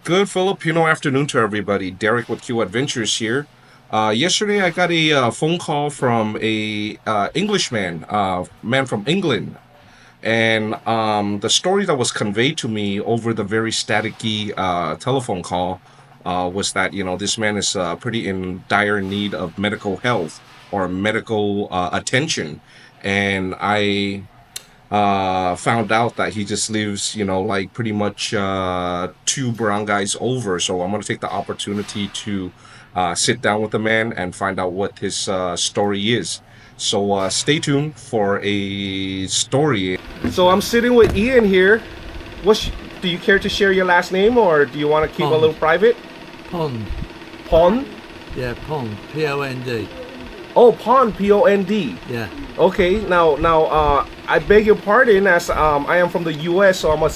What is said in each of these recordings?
Good Filipino afternoon to everybody. Derek with Q Adventures here. Yesterday, I got a phone call from a Englishman, man from England, and the story that was conveyed to me over the very staticky telephone call was that this man is pretty in dire need of medical health or medical attention, and I found out that he just lives, like pretty much two barangays over. So I'm going to take the opportunity to sit down with the man and find out what his story is. So stay tuned for a story. So I'm sitting with Ian here. Do you care to share your last name, or do you want to keep a Pond. little private? Pond. Pond? Yeah, Pond. P-O-N-D. Oh, Pond, P-O-N-D. Yeah. Okay, now, I beg your pardon, as I am from the U.S., so I'm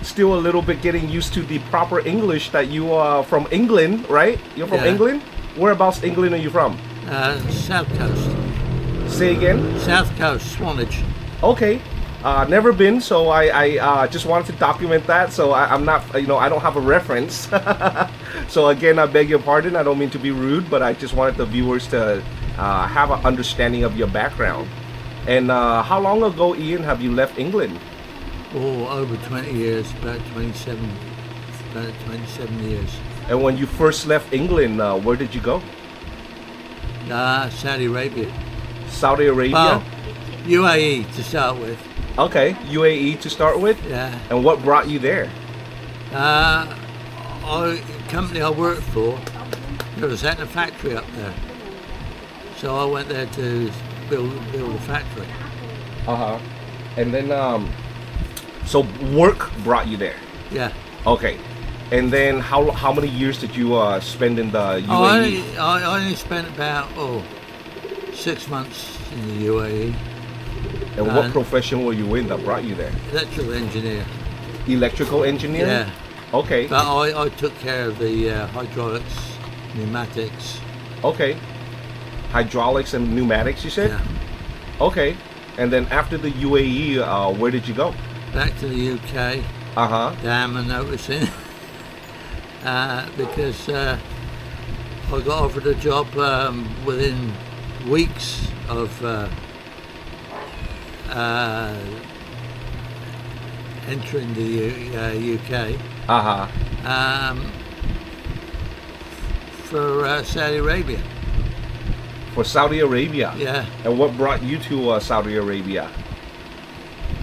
still a little bit getting used to the proper English that you are from England, right? You're from Yeah. England? Whereabouts England are you from? South Coast. Say again? South Coast, Swanage. Okay. Never been, so I just wanted to document that. So I'm not, I don't have a reference. So again, I beg your pardon. I don't mean to be rude, but I just wanted the viewers to have an understanding of your background. And how long ago, Ian, have you left England? Oh, over 20 years, about 27 years. And when you first left England, where did you go? Saudi Arabia. Saudi Arabia? Well, UAE to start with. Okay, UAE to start with. Yeah. And what brought you there? Company I worked for, there was a factory up there. So I went there to build a factory. Uh-huh. And then, so work brought you there? Yeah. Okay. And then how many years did you spend in the UAE? I only spent about 6 months in the UAE. And what profession were you in that brought you there? Electrical engineer. Electrical engineer? Yeah. Okay. But I took care of the hydraulics, pneumatics. Okay. Hydraulics and pneumatics, you said? Yeah. Okay. And then after the UAE, where did you go? Back to the UK. Uh-huh. Damn, I'm noticing. Because I got offered a job within weeks of entering the UK Uh-huh. for Saudi Arabia. For Saudi Arabia? Yeah, And what brought you to Saudi Arabia?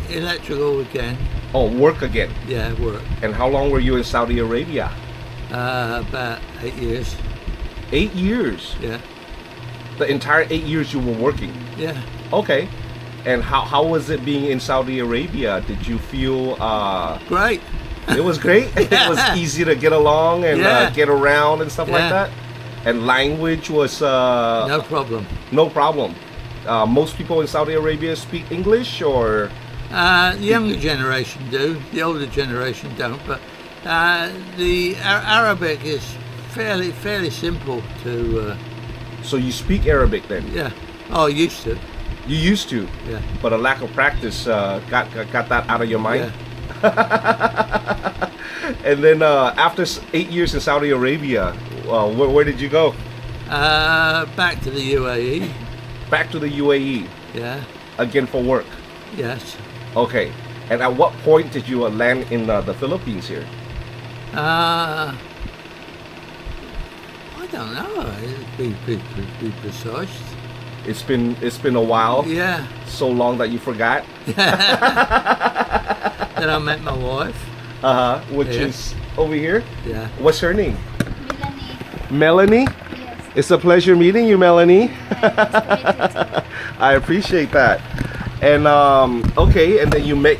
electrical again. Oh, work again. Yeah, work. And how long were you in Saudi Arabia? About 8 years. 8 years. Yeah, The entire 8 years you were working. yeah. Okay. And how was it being in Saudi Arabia? Did you feel Great. it was great? It was easy to get along and Yeah. get around and stuff like Yeah. that? And language was No problem. no problem. Most people in Saudi Arabia speak English, or The younger generation do, the older generation don't, but the Arabic is fairly simple to, so you speak Arabic then? yeah. Oh, I used to, You used to, yeah. but a lack of practice got that out of your mind. Yeah. And then after 8 years in Saudi Arabia, where did you go? Back to the UAE, Back to the UAE yeah, again for work. yes. Okay. And at what point did you land in the Philippines here? I don't know, be precise. It's been a while, Yeah. so long that you forgot. Then I met my wife, Which Yeah. is over here. yeah. What's her name? Melanie. Melanie. Yes. It's a pleasure meeting you, Melanie. Nice to meet you too. I appreciate that. And okay, and then you met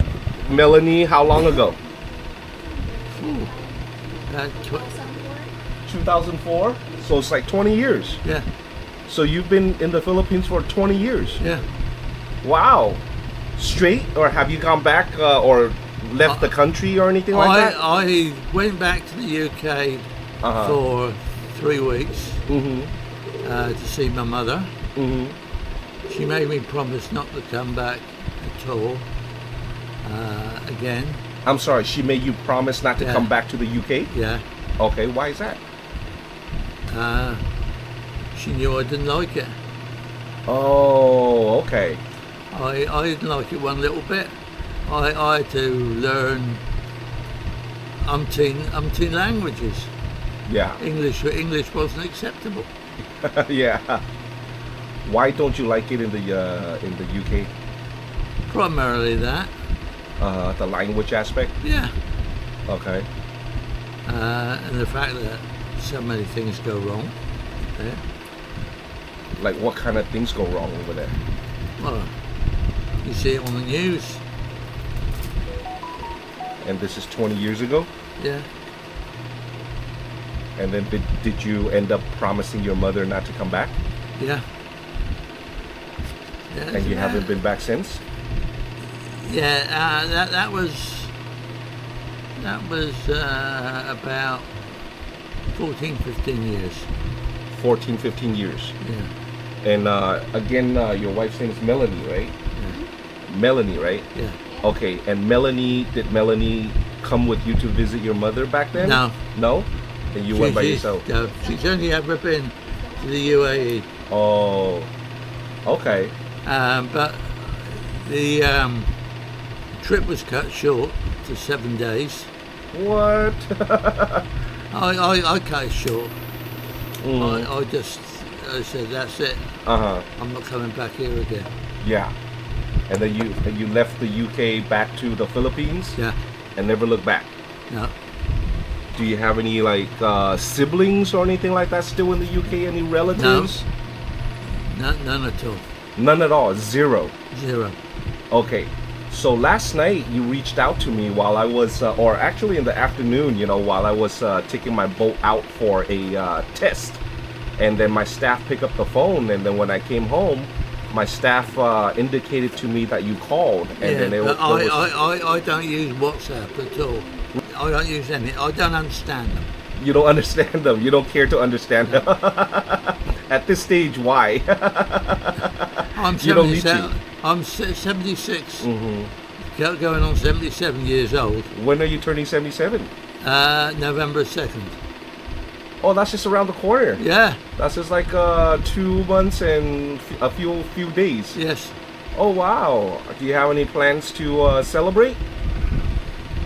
Melanie how long ago? Uh, tw- 2004. So it's like 20 years. yeah, So you've been in the Philippines for 20 years. yeah. Wow. Straight, or have you gone back or left the country or anything like that? I went back to the UK Uh-huh. for 3 weeks Mm-hmm. to see my mother. Mm-hmm. She made me promise not to come back at all again. I'm sorry, she made you promise not to Yeah. come back to the UK? Yeah. Okay, why is that? She knew I didn't like it. Oh, okay. I didn't like it one little bit. I had to learn umpteen languages. Yeah. English wasn't acceptable. Yeah. Why don't you like it in the UK? Primarily that. The language aspect. Yeah. Okay. And the fact that so many things go wrong there. Like what kind of things go wrong over there? Well, you see it on the news. And this is 20 years ago. Yeah. And then did you end up promising your mother not to come back? Yeah. Yeah. And you haven't been back since? Yeah. That was about 14, 15 years. 14, 15 years. Yeah. And again, your wife's name is Melanie, right? Yeah. Melanie, right? Yeah. Okay. And did Melanie come with you to visit your mother back then? No. No? And you went by yourself? No, she's only ever been to the UAE. Oh. Okay. But the trip was cut short to 7 days. What? I cut it short. Mm. I said, that's it. Uh-huh. I'm not coming back here again. Yeah. And then you left the UK back to the Philippines? Yeah. And never looked back? No. Do you have any like siblings or anything like that still in the UK? Any relatives? No. None at all. None at all. Zero. Zero. Okay. So last night you reached out to me while I was, or actually in the afternoon, while I was taking my boat out for a test. And then my staff picked up the phone, and then when I came home, my staff indicated to me that you called. And then I don't use WhatsApp at all. I don't use any. I don't understand them. You don't understand them. You don't care to understand them. At this stage, why? I'm 77. I'm 76. Mm-hmm. Going on 77 years old. When are you turning 77? November 2nd. Oh, that's just around the corner. Yeah. That's just like 2 months and a few days. Yes. Oh wow. Do you have any plans to celebrate?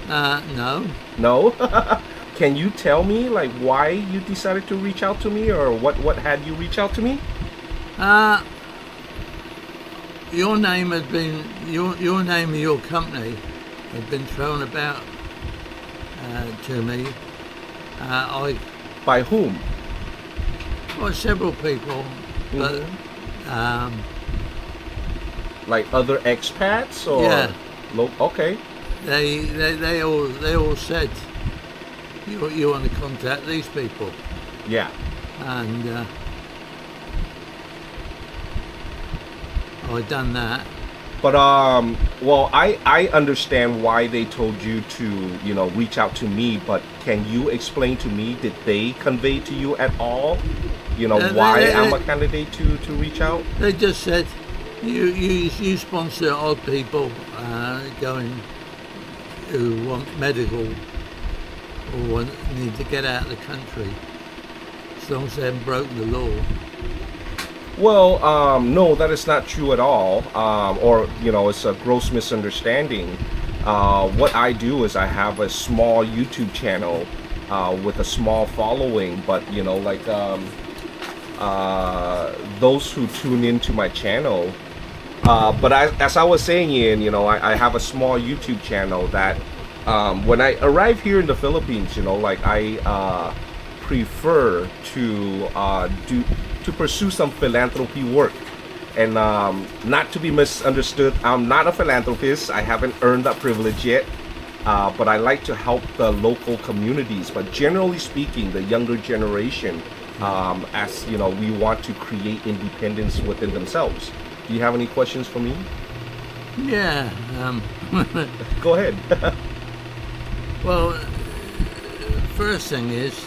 No. No? Can you tell me like why you decided to reach out to me, or what had you reach out to me? Your name had been your name and your company had been thrown about to me. By whom? Well, several people, but like other expats or yeah. Okay. They all said you want to contact these people. Yeah. And I'd done that. But well, I understand why they told you to reach out to me, but can you explain to me, did they convey to you at all why I'm a candidate to reach out? They just said you sponsor odd people going who want medical or need to get out of the country, as long as they haven't broken the law. Well, no, that is not true at all. Or it's a gross misunderstanding. What I do is I have a small YouTube channel with a small following, but those who tune into my channel. But as I was saying, Ian, I have a small YouTube channel that when I arrive here in the Philippines, I prefer to pursue some philanthropy work. And not to be misunderstood, I'm not a philanthropist. I haven't earned that privilege yet. But I like to help the local communities. But generally speaking, the younger generation, as we want to create independence within themselves. Do you have any questions for me? Yeah. Go ahead. Well, first thing is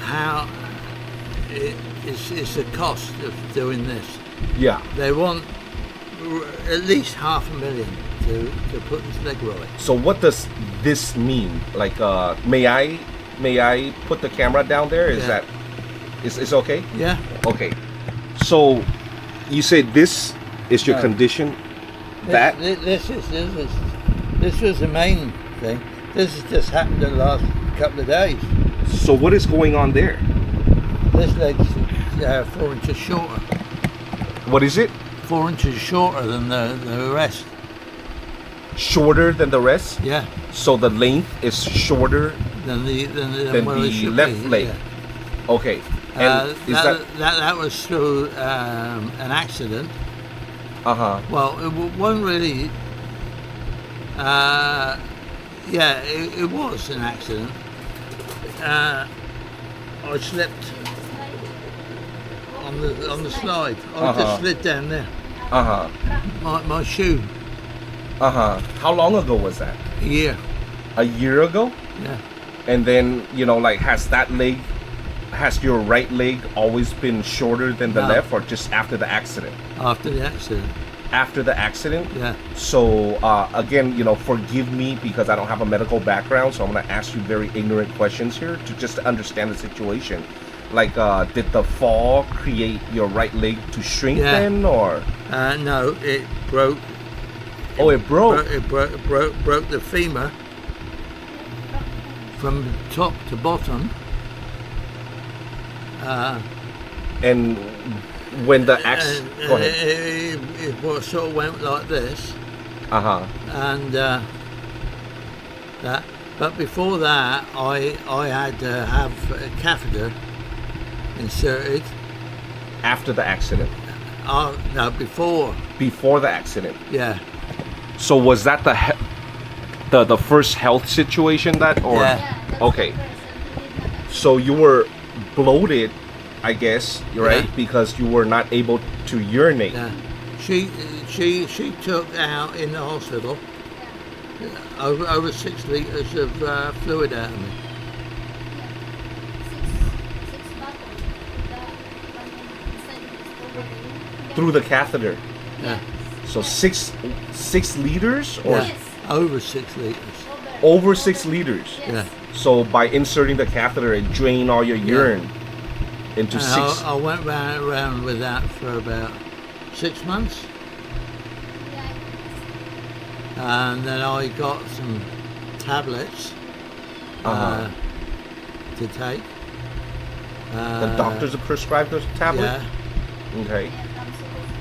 how it's the cost of doing this. Yeah. They want at least $500,000 to put his leg right. So what does this mean? Like, may I put the camera down there? Is Yeah. that is okay? Yeah. Okay. So you said this is your No. condition. That This was the main thing. This has just happened in the last couple of days. so what is going on there? This leg's 4 inches shorter. What is it? 4 inches shorter than the rest. Shorter than the rest? Yeah. So the length is shorter Than than where it the should left be, leg. yeah. Okay. And is that was through an accident. uh-huh. Well, it wasn't really. Yeah, it was an accident. I slipped on the slide. I just slid down there. Uh-huh. My shoe. Uh-huh. How long ago was that? A year. A year ago? Yeah. And then, like, has your right leg always been shorter than the No. left, or just after the accident? After the accident. After the accident? Yeah. So, again, forgive me because I don't have a medical background, so I'm going to ask you very ignorant questions here to just understand the situation. Like, did the fall create your right leg to shrink Yeah. then, or? No, it broke. Oh, it broke. It broke the femur from top to bottom. And when the accident... Go ahead. It sort of went like this, Uh-huh. and that. But before that, I had to have a catheter inserted. After the accident. No, before. Before the accident. Yeah. So was that the first health situation that, or? Yeah. Yeah, that's Okay. the person. So you were bloated, I guess, right? Yeah. Because you were not able to urinate. Yeah. She took out in the hospital over 6 litres of fluid out of me. Six bottles. Inside this ovary. Through the catheter. Yeah. So six liters, or Yeah. Over 6 litres. over 6 liters. Yes. Yeah. So by inserting the catheter, it drained all your urine into And 6. I went around with that for about 6 months, Yeah. and then I got some tablets Uh-huh. to take. The doctors have prescribed those tablets. Yeah. Okay. And I'm supposed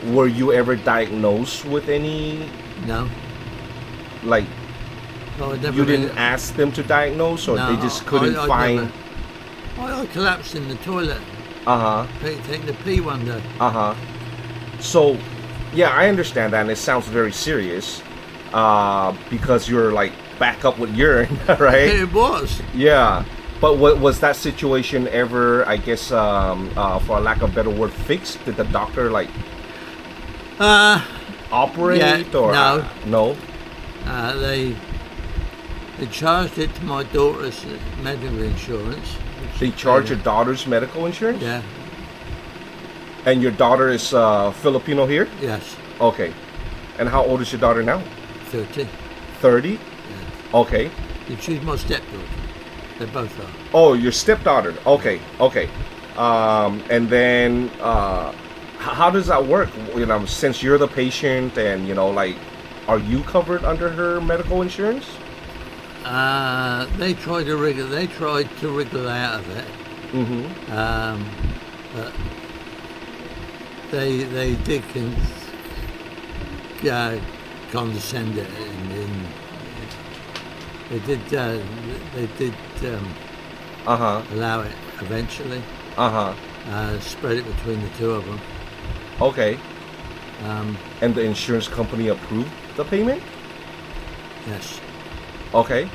to Were you ever diagnosed with any, No. like, No, I never you didn't really- ask them to diagnose, or No, they just couldn't I find? I collapsed in the toilet, Uh-huh. taking the pee one day. Uh-huh. So, yeah, I understand that, and it sounds very serious, because you're, like, back up with urine, right? It was. Yeah. But what was that situation ever, I guess, for lack of a better word, fixed? Did the doctor, like, operate, Yeah, or? no. No? They charged it to my daughter's medical insurance. which They is charge paid. your daughter's medical insurance? Yeah. And your daughter is Filipino here? Yes. Okay. And how old is your daughter now? 30. 30? Yeah. Okay. And she's my stepdaughter. They both are. Oh, your stepdaughter. Okay, okay. And then, how does that work? Since you're the patient, and like, are you covered under her medical insurance? They tried to wriggle out of it. Mm-hmm. But they did condescend it, and they did allow it eventually. Spread it between the two of them. Okay. Um, And the insurance company approved the payment? yes, Okay.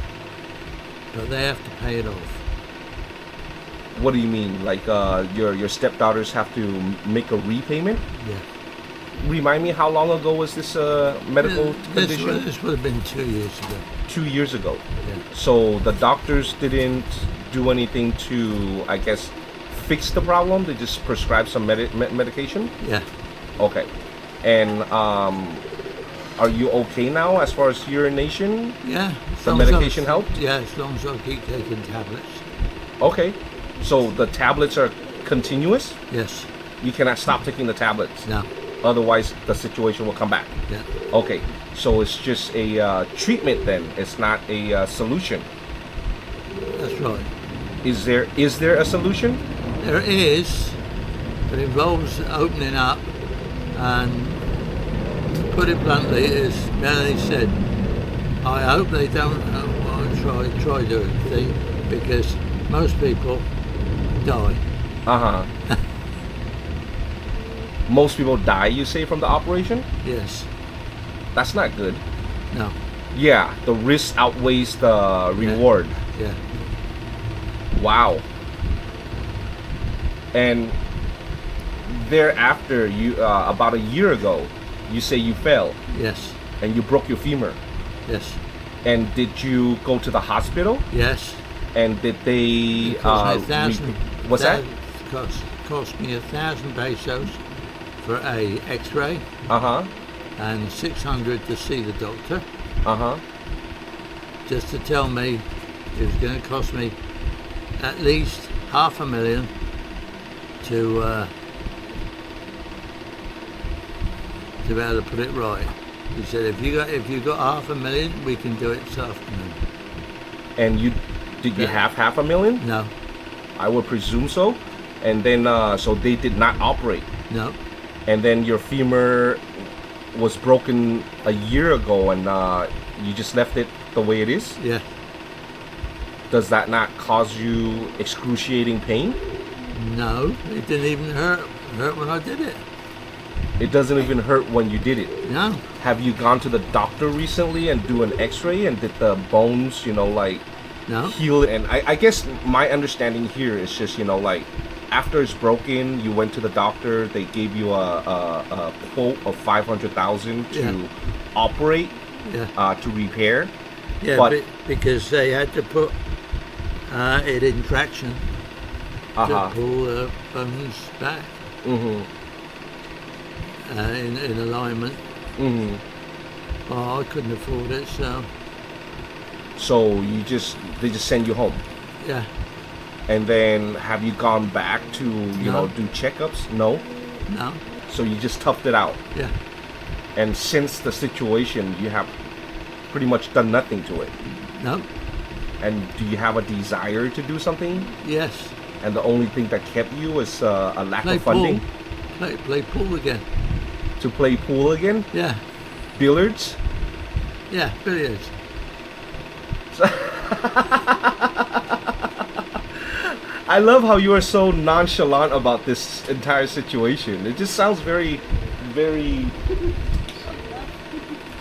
but they have to pay it off. What do you mean? Like, your stepdaughters have to make a repayment? Yeah. Remind me, how long ago was this medical condition? This would have been 2 years ago. 2 years ago. Yeah. So the doctors didn't do anything to, I guess, fix the problem? They just prescribed some medication? Yeah. Okay. And are you okay now as far as urination? Yeah. as The long as I- medication helped? Yeah, as long as I keep taking tablets. Okay. So the tablets are continuous? Yes. You cannot stop taking the tablets. No. Otherwise, the situation will come back. Yeah. Okay. So it's just a treatment then. It's not a solution. That's right. Is there a solution? There is, but it involves opening up, and to put it bluntly, as Melanie said, I hope they don't try doing the thing, because most people die. Uh-huh. Most people die, you say, from the operation? Yes. That's not good. No. Yeah, the risk outweighs the reward. Yeah. Wow. And thereafter, you about a year ago, you say you fell Yes. and you broke your femur. Yes. And did you go to the hospital? Yes. And did they? It cost me 1,000. What's that? Cost me 1,000 pesos for a X-ray Uh huh. and 600 to see the doctor, Uh huh. just to tell me it was going to cost me at least $500,000 to be able to put it right. He said, if you got $500,000, we can do it this afternoon. And did you have $500,000? No. I would presume so. And then so they did not operate. No. And then your femur was broken a year ago, and you just left it the way it is. Yeah. Does that not cause you excruciating pain? No. It didn't even hurt when I did it. It doesn't even hurt when you did it. No. Have you gone to the doctor recently and do an X-ray and did the bones, like No. heal it? And I guess my understanding here is just, like after it's broken, you went to the doctor. They gave you a quote of 500,000 to Yeah. operate, Yeah. to repair. Yeah. But- Because they had to put it in traction to pull the bones back Mhm. in alignment. Mhm. Oh, I couldn't afford it, so So they just send you home. yeah. And then have you gone back to No. do checkups? No. No. So you just toughed it out. Yeah. And since the situation, you have pretty much done nothing to it. No. And do you have a desire to do something? Yes. And the only thing that kept you is a lack Play of funding pool. Play pool again. to play pool again, Yeah. billiards. Yeah. Billiards. I love how you are so nonchalant about this entire situation. It just sounds very, very.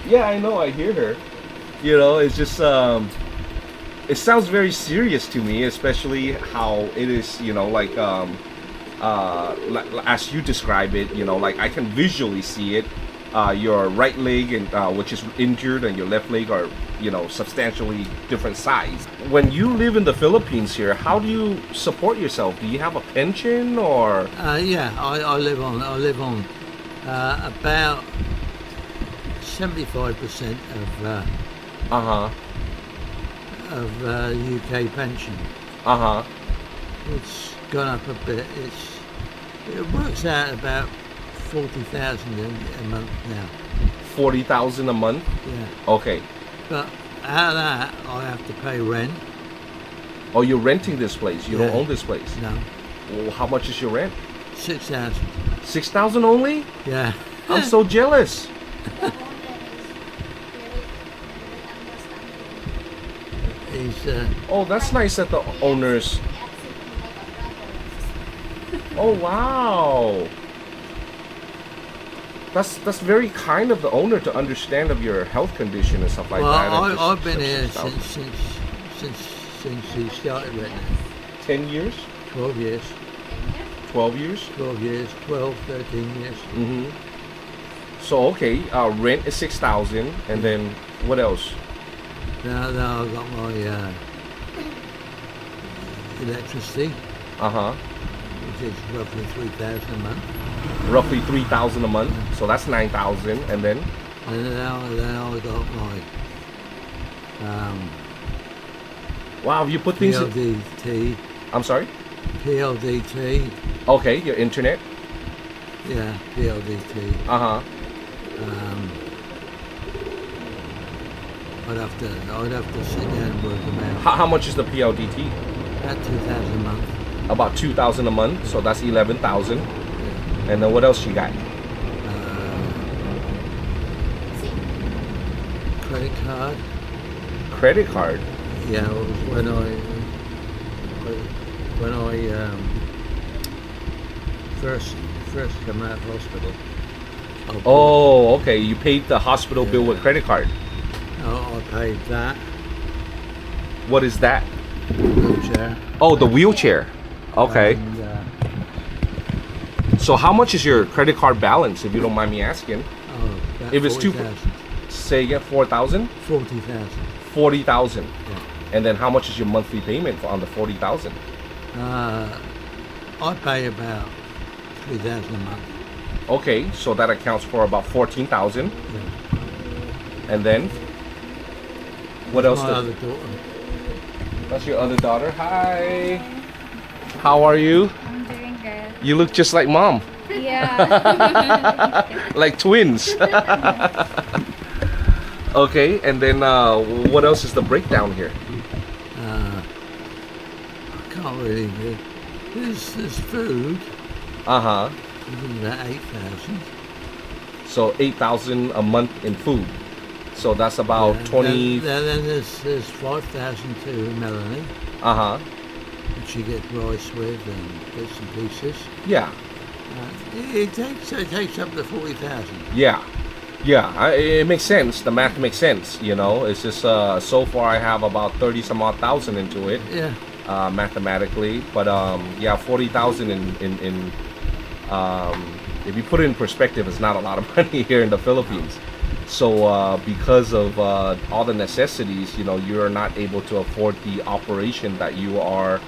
Yeah, I know. I hear her. It's just it sounds very serious to me, especially how it is. As you describe it, like I can visually see it. Your right leg and which is injured, and your left leg are substantially different size. When you live in the Philippines here, how do you support yourself? Do you have a pension or? Yeah. I live on about 75% Uh-huh. of UK pension. Uh-huh. It's gone up a bit. It works out about 40,000 a month now. 40,000 a month? Yeah. Okay. But out of that, I have to pay rent. Oh, you're renting this place. You don't Yeah. own this place. No. Well, how much is your rent? 6,000. 6,000 only? Yeah. I'm so jealous. The owner is very understanding. He's Oh, that's nice that the owners. He acts with me like a brother. Oh, wow. That's very kind of the owner to understand of your health condition and stuff like well. that. and I've just been here accept 6,000. since he started renting. 10 years? 12 years. 12 years? 12 years. 12, 13 years. Mm-hmm. So, okay, rent is 6,000, and then what else? Now I've got my electricity, Uh-huh. which is roughly 3,000 a month. roughly 3,000 a month. So that's 9,000, and then And then I got my wow, you put things. PLDT. I'm sorry. PLDT. Okay, your internet. Yeah, PLDT. Uh-huh. I'd have to sit down and work them out. How much is the PLDT? About 2,000 a month. About 2,000 a month, so that's 11,000. And then what else you got? Credit card. Credit card. Yeah, when I first come out of hospital. Oh, okay. You paid the hospital bill with credit card. I paid that. What is that? Wheelchair. Oh, the wheelchair. Okay. And, So how much is your credit card balance, if you don't mind me asking? about If it's 40,000. Say again, 4,000? 40,000. 40,000. Yeah. And then how much is your monthly payment on the 40,000? I pay about 3,000 a month. Okay, so that accounts for about 14,000. Yeah. And then what else? My other daughter. That's your other daughter. Hi. How are you? I'm doing good. You look just like mom, Yeah. like twins. Okay, and then what else is the breakdown here? I can't really do. There's food. Uh-huh. About 8,000. So 8,000 a month in food. So that's about 20. Then there's 5,000 to Melanie, Uh-huh. which she gets rice with and bits and pieces. Yeah. It takes up to 40,000. Yeah. Yeah, it makes sense. The math makes sense, you know. It's just so far I have about 30 some odd thousand into it, Yeah. mathematically. But yeah, 40,000 in if you put it in perspective, it's not a lot of money here in the Philippines. So because of all the necessities, you know, you're not able to afford the operation that you are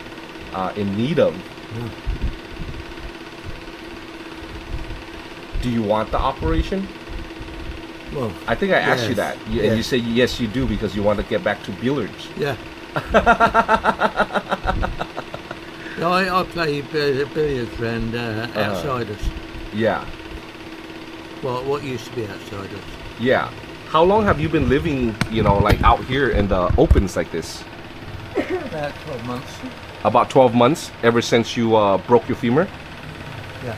in need of. Yeah. Do you want the operation? Well, I think I asked you yes, that, and you yes. said yes, you do because you want to get back to billiards. yeah. No, I play billiards around outsiders. Yeah, Well, what used to be outsiders. yeah. How long have you been living, you know, like out here in the opens like this? About 12 months. About 12 months, ever since you broke your femur? Yeah.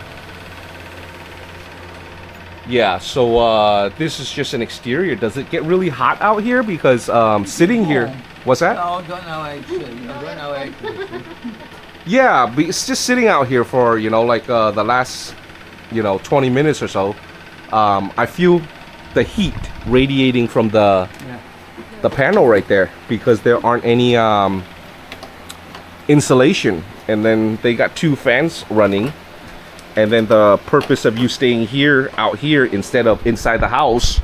Yeah, so this is just an exterior. Does it get really hot out here? Because sitting here, what's that? No, I've got no AC. I've got no air conditioning. Yeah, but it's just sitting out here for, you know, like the last, 20 minutes or so. I feel the heat radiating from the panel right there because there aren't any insulation. And then they got two fans running. And then the purpose of you staying here, out here, instead of inside the house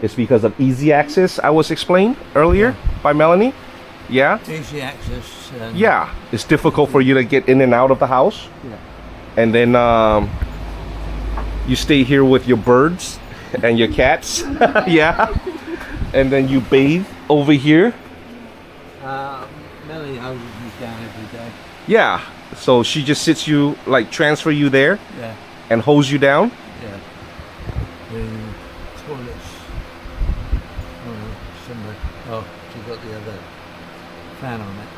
is because of easy access, I was explained earlier by Melanie. Yeah? Easy access. And Yeah. It's difficult for you to get in and out of the house. Yeah. And then you stay here with your birds and your cats. Yeah. And then you bathe over here. Melanie hoses me down every day. Yeah. So she just sits you, like transfer you there Yeah. and hose you down. Yeah. The toilets. Oh, somewhere. Oh, she got the other fan on it.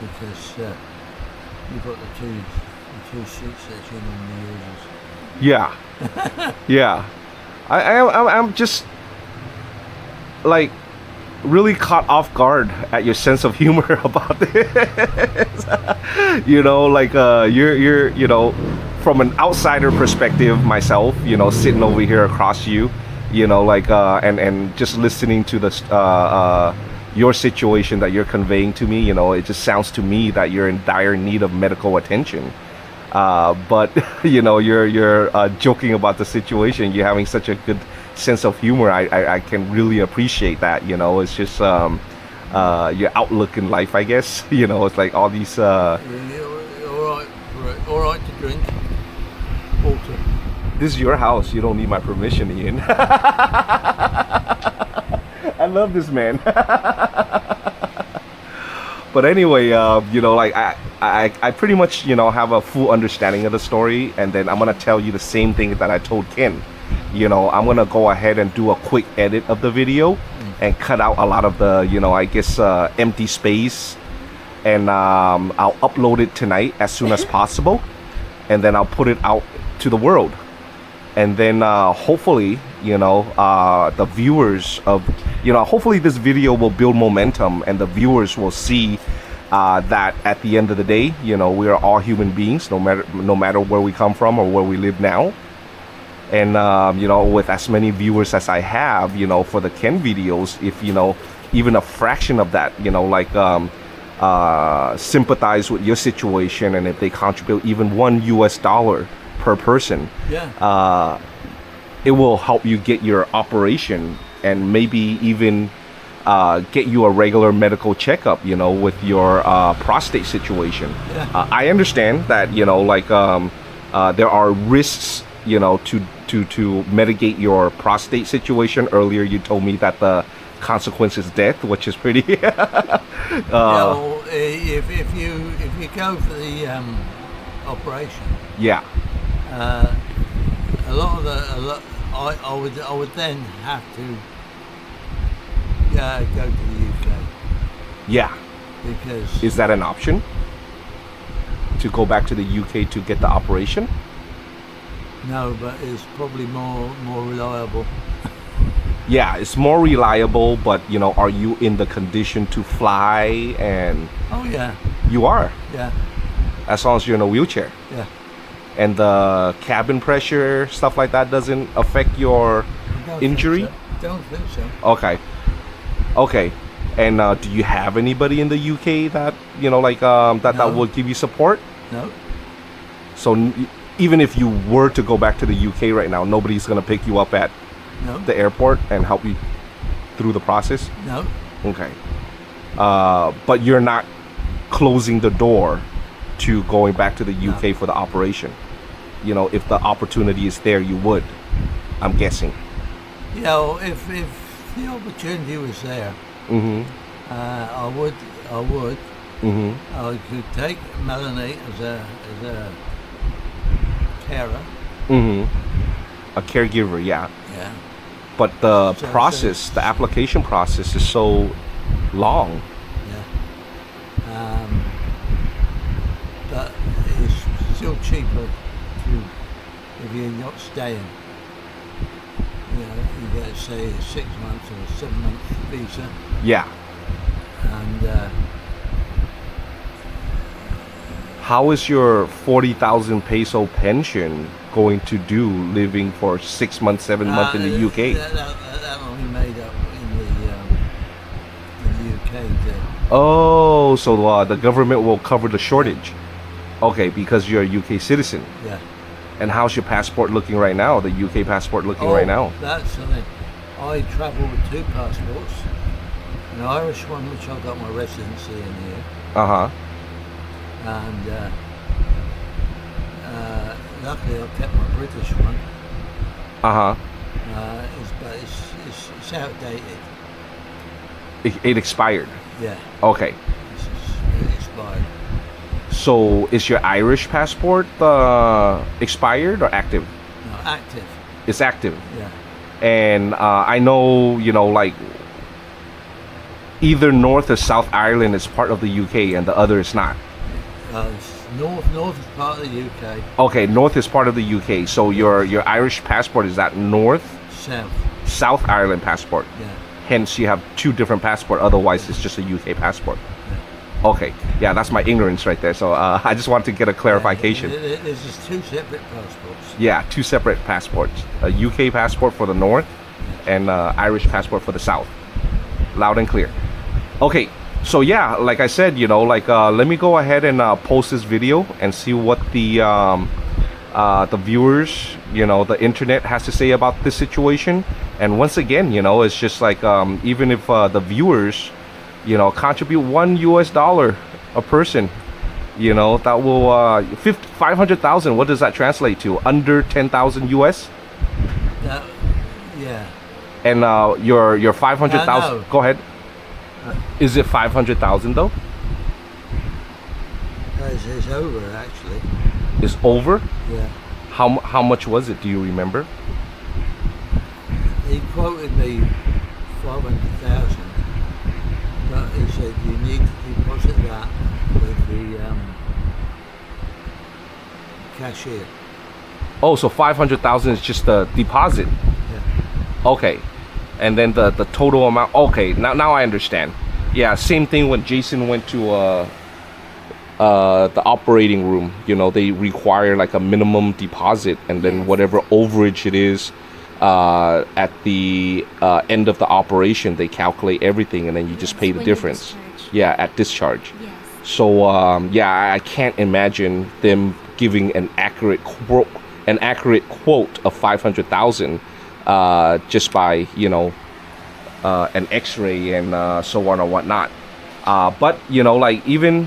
Because you've got the two seats that she normally uses. Yeah. Yeah. I'm just like really caught off guard at your sense of humor about this. Like you're from an outsider perspective myself, sitting over here across you, and just listening to the your situation that you're conveying to me, it just sounds to me that you're in dire need of medical attention. But you're joking about the situation. You're having such a good sense of humor. I can really appreciate that. It's just your outlook in life, I guess. It's like all these. You're all right for This is your house. You don't need my permission, Ian. I love this man. But anyway, like I pretty much, have a full understanding of the story, and then I'm gonna tell you the same thing that I told Ken. I'm gonna go ahead and do a quick edit of the video and cut out a lot of the, I guess, empty space, and I'll upload it tonight as soon as possible, and then I'll put it out to the world, and then hopefully, the viewers of, hopefully this video will build momentum, and the viewers will see that at the end of the day, we are all human beings, no matter where we come from or where we live now. And with as many viewers as I have, for the Ken videos, if even a fraction of that, sympathize with your situation, and if they contribute even $1 per person, it will help you get your operation, and maybe even get you a regular medical checkup, with your prostate situation. I understand that, there are risks, to mitigate your prostate situation. Earlier you told me that the consequence is death, which is pretty if you go for the operation, I would then have to go to the UK. Because is that an option, to go back to the UK to get the operation? No, but it's probably more reliable. Yeah, it's more reliable, but are you in the condition to fly? And oh yeah, you are. Yeah, as long as you're in a wheelchair. Yeah. And the cabin pressure, stuff like that, doesn't affect your injury? Don't think so. Okay. And do you have anybody in the UK that that will give you support? No. So even if you were to go back to the UK right now, nobody's gonna pick you up at the airport and help you through the process? No. Okay. But you're not closing the door to going back to the UK for the operation. If the opportunity is there, you would, I'm guessing. If the opportunity was there, I would. I could take Melanie as a carer. A caregiver, yeah. Yeah. But the process, the application process is so long. Yeah. But it's still cheaper if you're not staying. You get, say, a 6 months or a 7 month visa. Yeah. And how is your 40,000 peso pension going to do living for 6 months, 7 months in the UK? That will be made up in the UK too. Oh, so the government will cover the shortage. Okay, because you're a UK citizen. Yeah. And how's your passport looking right now? The UK passport looking right now? That's the thing. I travel with 2 passports. An Irish one, which I got my residency in here. And luckily I kept my British one. But it's outdated. It expired? Yeah. Okay. It expired. So is your Irish passport expired or active? No, active. It's active. Yeah. And I know, either North or South Ireland is part of the UK and the other is not. North is part of the UK. Okay, North is part of the UK. So your Irish passport, is that North? South Ireland passport. Yeah. Hence you have 2 different passports, otherwise it's just a UK passport. Yeah. Okay, yeah, that's my ignorance right there. So I just want to get a clarification. There's just 2 separate passports. Yeah, 2 separate passports. A UK passport for the North and Irish passport for the South. Loud and clear. Okay, so yeah, like I said, let me go ahead and post this video and see what the viewers, the internet has to say about this situation. And once again, it's just like, even if the viewers, contribute $1 a person, You know, that will 500,000. What does that translate to? Under 10,000 US. That, yeah. And your 500,000. No. Go ahead. Is it 500,000 though? It's over actually. It's over. Yeah. How much was it? Do you remember? He quoted me 500,000, but he said you need to deposit that with the cashier. Oh, so 500,000 is just the deposit. Yeah. Okay. And then the total amount. Okay, now I understand. Yeah, same thing when Jason went to the operating room. You know, they require like a minimum deposit, and then whatever overage it is at the end of the operation, they calculate everything, and then you just pay the when you difference. discharge. Yeah, at discharge. Yes. So yeah, I can't imagine them giving an accurate quote of 500,000 just by, you know, an X-ray and so on or whatnot. But you know, like even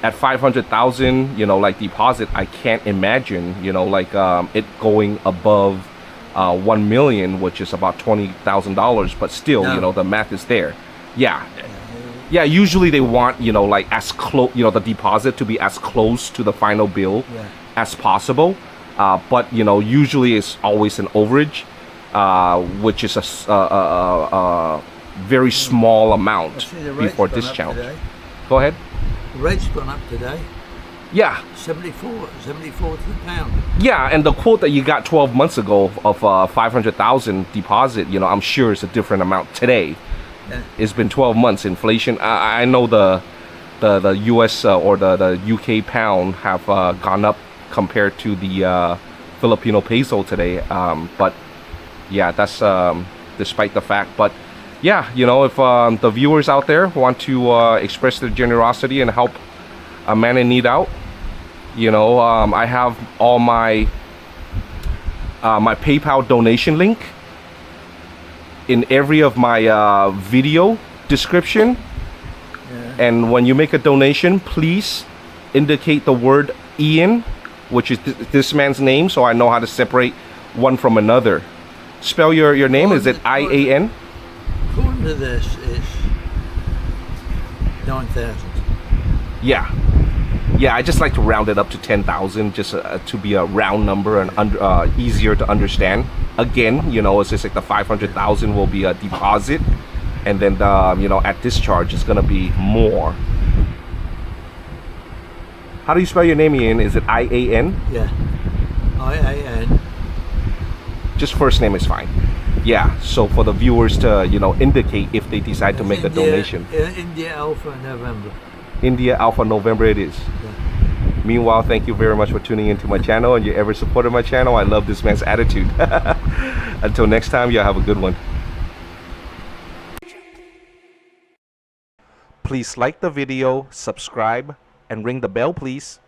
at 500,000, you know, like deposit, I can't imagine, you know, like it going above 1 million, which is about $20,000. But still, No. you know, the math is there. Yeah. Yeah, usually they want, you know, like as close, you know, the deposit to be as close to the final bill Yeah. as possible. But, you know, usually it's always an overage, which is a very small I amount see the rate's before gone up discharge. today. Go ahead. The rate's gone up today. Yeah. 74 to the pound. Yeah, and the quote that you got 12 months ago of 500,000 deposit, you know, I'm sure it's a different amount today. Yeah. It's been 12 months. Inflation. I know the U.S. Or the U.K. pound have gone up compared to the Filipino peso today. But yeah, that's despite the fact. But yeah, you know, if the viewers out there want to express their generosity and help a man in need out, you know, I have all my my PayPal donation link in every of my video description. Yeah. And when you make a donation, please indicate the word Ian, which is this man's name, so I know how to separate one from another. Spell your name. Is it IAN? According to this, it's 9,000. Yeah. Yeah, I just like to round it up to 10,000, just to be a round number and easier to understand. Again, you know, it's just like the 500,000 will be a deposit, and then you know, at discharge it's gonna be more. How do you spell your name, Ian? Is it IAN? Yeah. IAN. Just first name is fine. Yeah. So for the viewers to, you know, indicate if they decide to make a donation. India Alpha November. India Alpha November it is. Yeah. Meanwhile, thank you very much for tuning into my channel, and you ever supported my channel. I love this man's attitude. Until next time, y'all have a good one. Please like the video, subscribe, and ring the bell, please.